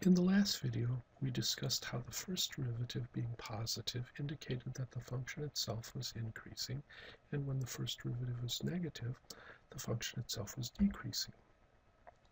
In the last video, we discussed how the first derivative being positive indicated that the function itself was increasing, and when the first derivative was negative, the function itself was decreasing.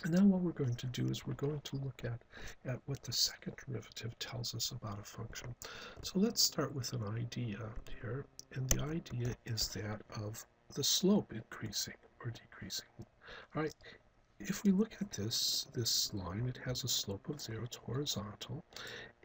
And now what we're going to do is we're going to look at what the second derivative tells us about a function. So let's start with an idea here, and the idea is that of the slope increasing or decreasing. All right, if we look at this line, it has a slope of 0, it's horizontal,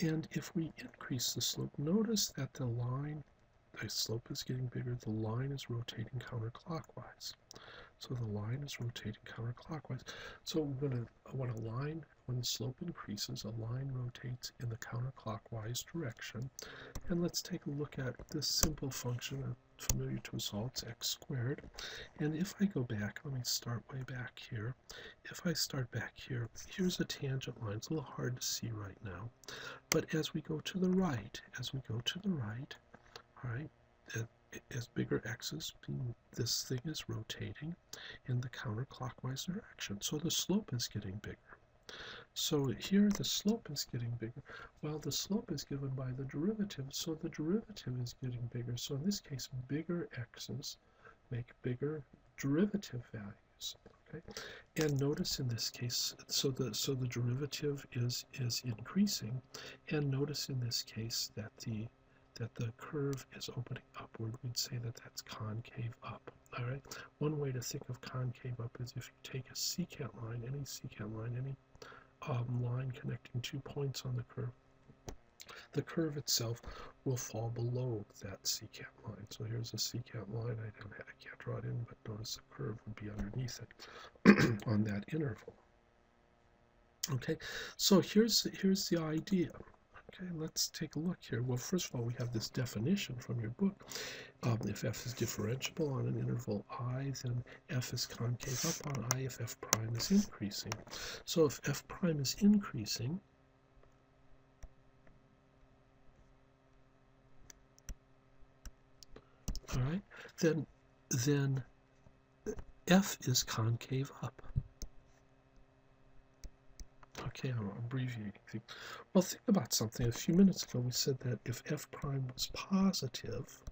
and if we increase the slope, notice that the slope is getting bigger, the line is rotating counterclockwise. So the line is rotating counterclockwise. So when the slope increases, a line rotates in the counterclockwise direction. And let's take a look at this simple function familiar to us all, it's x squared. And if I go back, let me start way back here. If I start back here, here's a tangent line. It's a little hard to see right now. But as we go to the right, all right, as bigger x's, this thing is rotating in the counterclockwise direction. So the slope is getting bigger. So here the slope is getting bigger. Well, the slope is given by the derivative, so the derivative is getting bigger. So in this case, bigger x's make bigger derivative values. Okay? And notice in this case, so the derivative is increasing, and notice in this case that the curve is opening upward. We'd say that that's concave up. All right. One way to think of concave up is if you take a secant line, any secant line, any line connecting 2 points on the curve itself will fall below that secant line. So here's a secant line. I can't draw it in, but notice the curve would be underneath it on that interval. Okay, so here's the idea. Okay, let's take a look here. Well, first of all, we have this definition from your book. If f is differentiable on an interval I, then f is concave up on I if f prime is increasing. So if f prime is increasing, all right, then f is concave up. Okay, I'm abbreviating things. Well, think about something. A few minutes ago, we said that if f prime was positive,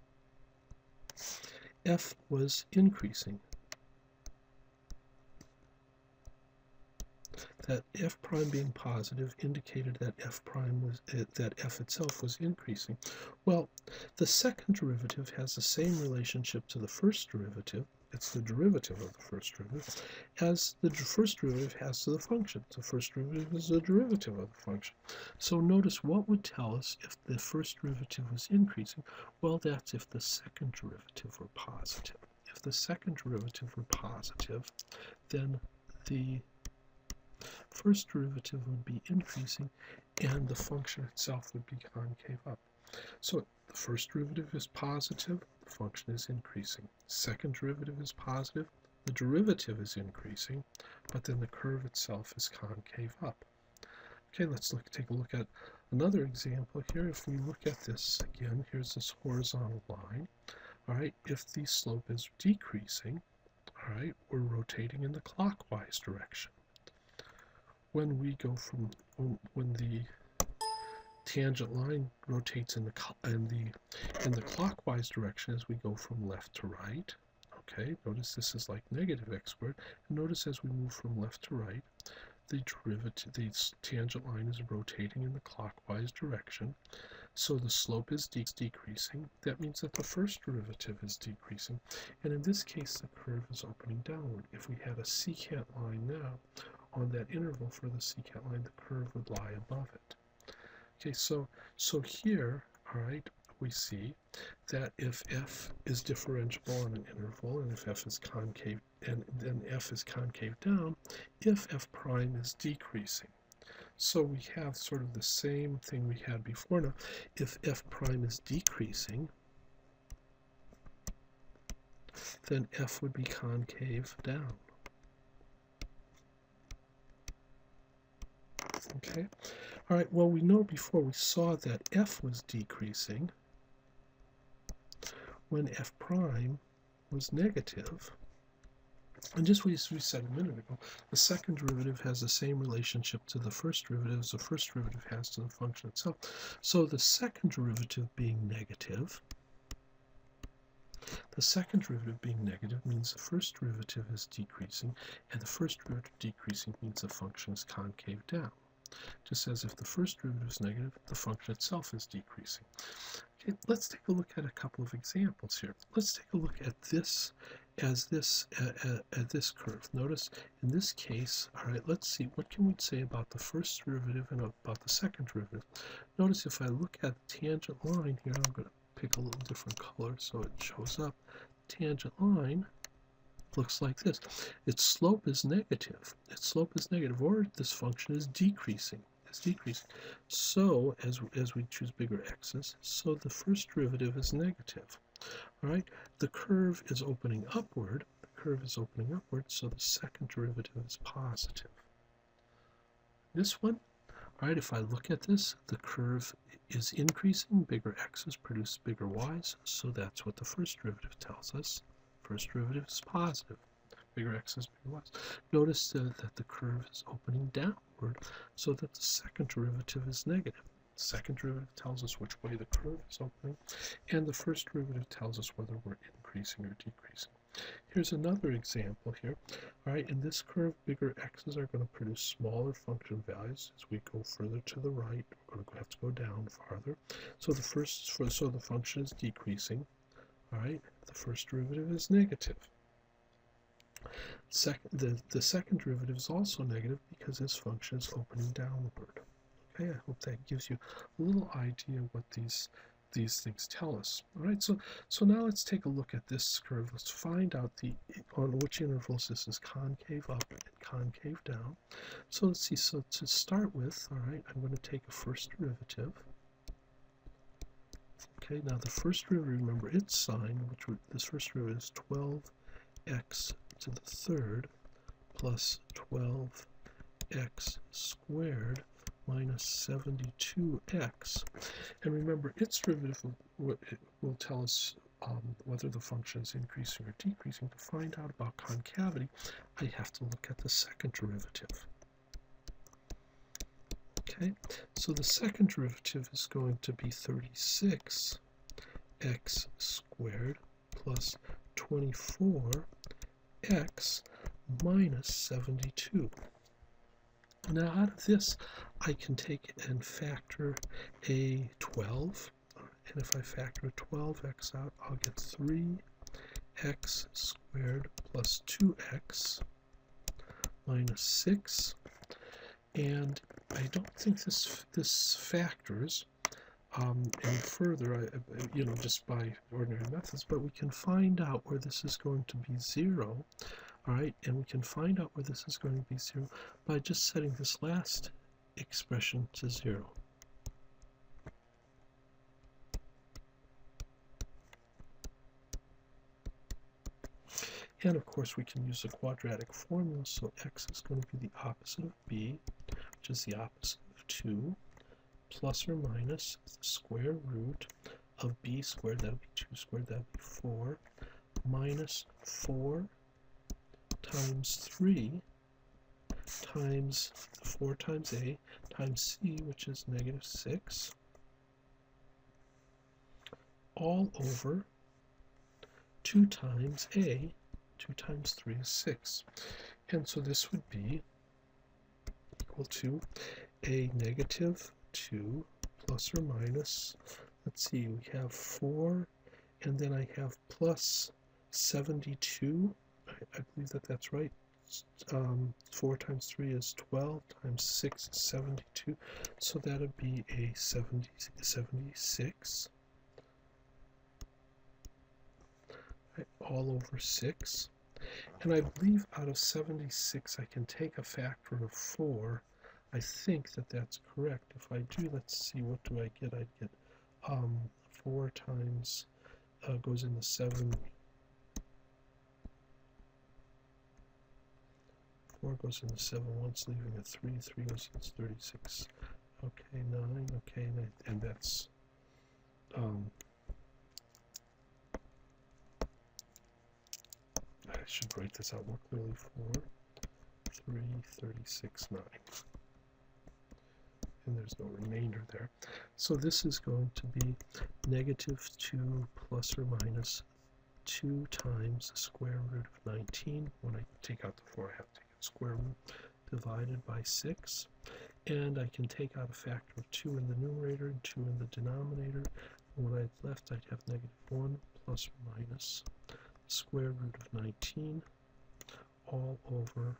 f was increasing. That f prime being positive indicated that f itself was increasing. Well, the second derivative has the same relationship to the first derivative. It's the derivative of the first derivative, as the first derivative has to the function. The first derivative is the derivative of the function. So notice what would tell us if the first derivative was increasing. Well, that's if the second derivative were positive. If the second derivative were positive, then the first derivative would be increasing and the function itself would be concave up. So the first derivative is positive, the function is increasing. Second derivative is positive, the derivative is increasing, but then the curve itself is concave up. Okay, let's take a look at another example here. If we look at this again, here's this horizontal line. All right, if the slope is decreasing, all right, we're rotating in the clockwise direction. When we go from when the tangent line rotates in the clockwise direction as we go from left to right. Okay, notice this is like negative x squared. And notice as we move from left to right, the tangent line is rotating in the clockwise direction. So the slope is decreasing. That means that the first derivative is decreasing. And in this case, the curve is opening downward. If we had a secant line now, on that interval for the secant line, the curve would lie above it. Okay, so here, all right, we see that if f is differentiable on an interval, and if f is concave, and then f is concave down, if f prime is decreasing. So we have sort of the same thing we had before now. If f prime is decreasing, then f would be concave down. Okay, all right, well, we know before we saw that f was decreasing when f prime was negative. And just what we said a minute ago, the second derivative has the same relationship to the first derivative as the first derivative has to the function itself. So the second derivative being negative, means the first derivative is decreasing, and the first derivative decreasing means the function is concave down. Just as if the first derivative is negative, the function itself is decreasing. Okay, let's take a look at a couple of examples here. Let's take a look at this as this curve. Notice in this case, all right, let's see, what can we say about the first derivative and about the second derivative? Notice if I look at the tangent line here, I'm going to pick a little different color so it shows up. Tangent line looks like this. Its slope is negative. Or this function is decreasing. So as we choose bigger x's, so the first derivative is negative. All right, the curve is opening upward. So the second derivative is positive. This one, all right, if I look at this, the curve is increasing. Bigger x's produce bigger y's, so that's what the first derivative tells us. First derivative is positive. Bigger x's, bigger y's. Notice that the curve is opening downward, so that the second derivative is negative. The second derivative tells us which way the curve is opening, and the first derivative tells us whether we're increasing or decreasing. Here's another example here. All right, in this curve, bigger x's are going to produce smaller function values. As we go further to the right, we're going to have to go down farther. So the function is decreasing. All right, the first derivative is negative. The second derivative is also negative because this function is opening downward. Okay, I hope that gives you a little idea of what these things tell us. All right, so now let's take a look at this curve. Let's find out on which intervals this is concave up and concave down. So let's see. So to start with, all right, I'm going to take a first derivative. Okay, now the first derivative, remember its sign, this first derivative is 12x to the third plus 12x squared minus 72x. And remember, its derivative will tell us whether the function is increasing or decreasing. To find out about concavity, I have to look at the second derivative. Okay, so the second derivative is going to be 36x squared plus 24x minus 72. Now out of this, I can take and factor a 12. And if I factor 12x out, I'll get 3x squared plus 2x minus 6. And I don't think this factors any further, just by ordinary methods, but we can find out where this is going to be 0. All right, and we can find out where this is going to be 0 by just setting this last expression to 0. And of course, we can use the quadratic formula, so x is going to be the opposite of b, which is the opposite of 2, plus or minus the square root of b squared, that would be 2 squared, that would be 4, minus 4 times 3 times 4 times a times c, which is negative 6, all over 2 times a. 2 times 3 is 6. And so this would be equal to a negative 2 plus or minus, let's see, we have 4, and then I have plus 72. I believe that's right. 4 times 3 is 12, times 6 is 72. So that would be a 76. Right, all over 6. And I believe out of 76 I can take a factor of 4. I think that's correct. If I do, let's see, what do I get? I get 4 times goes into 7. 4 goes into 7 once, leaving a 3. 3 goes into 36. Okay, 9. Okay, and that's I should write this out more clearly. 4, 3, 36, 9. And there's no remainder there. So this is going to be negative 2 plus or minus 2 times the square root of 19. When I take out the 4, I have to take the square root divided by 6. And I can take out a factor of 2 in the numerator and 2 in the denominator. And when I have left, I'd have negative 1 plus or minus the square root of 19 all over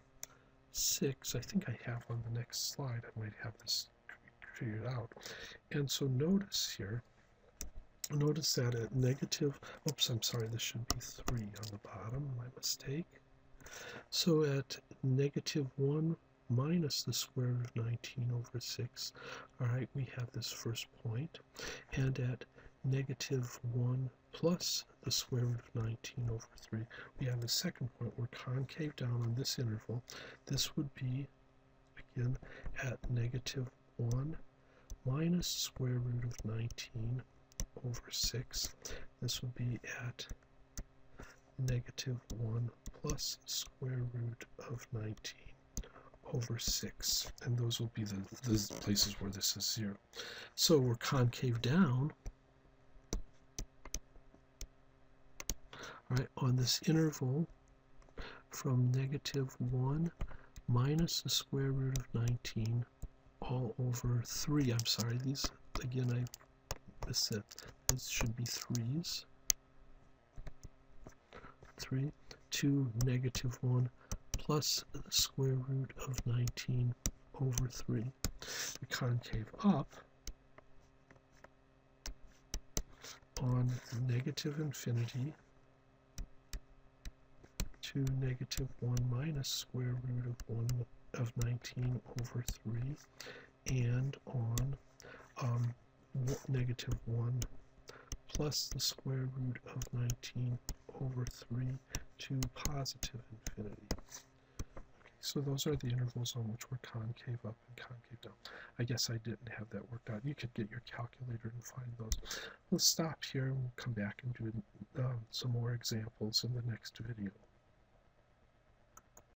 6. I think I have on the next slide. I might have this figured out. And so notice here, notice that at negative, oops, I'm sorry, this should be 3 on the bottom, my mistake. So at negative 1 minus the square root of 19 over 6, all right, we have this first point. And at negative 1 plus the square root of 19 over 3, we have a second point. We're concave down on this interval. This would be, again, at negative 1 minus square root of 19 over 6. This would be at negative 1 plus square root of 19 over 6. And those will be the places where this is 0. So we're concave down, all right, on this interval from negative 1 minus the square root of 19 all over 3. I'm sorry, these, again, I missed it. This should be 3's. 3 to negative 1 plus the square root of 19 over 3. We concave up on negative infinity to negative 1 minus square root of 1 of 19 over 3, and on negative 1 plus the square root of 19 over 3 to positive infinity. Okay, so those are the intervals on which we're concave up and concave down. I guess I didn't have that worked out. You could get your calculator and find those. We'll stop here and we'll come back and do some more examples in the next video.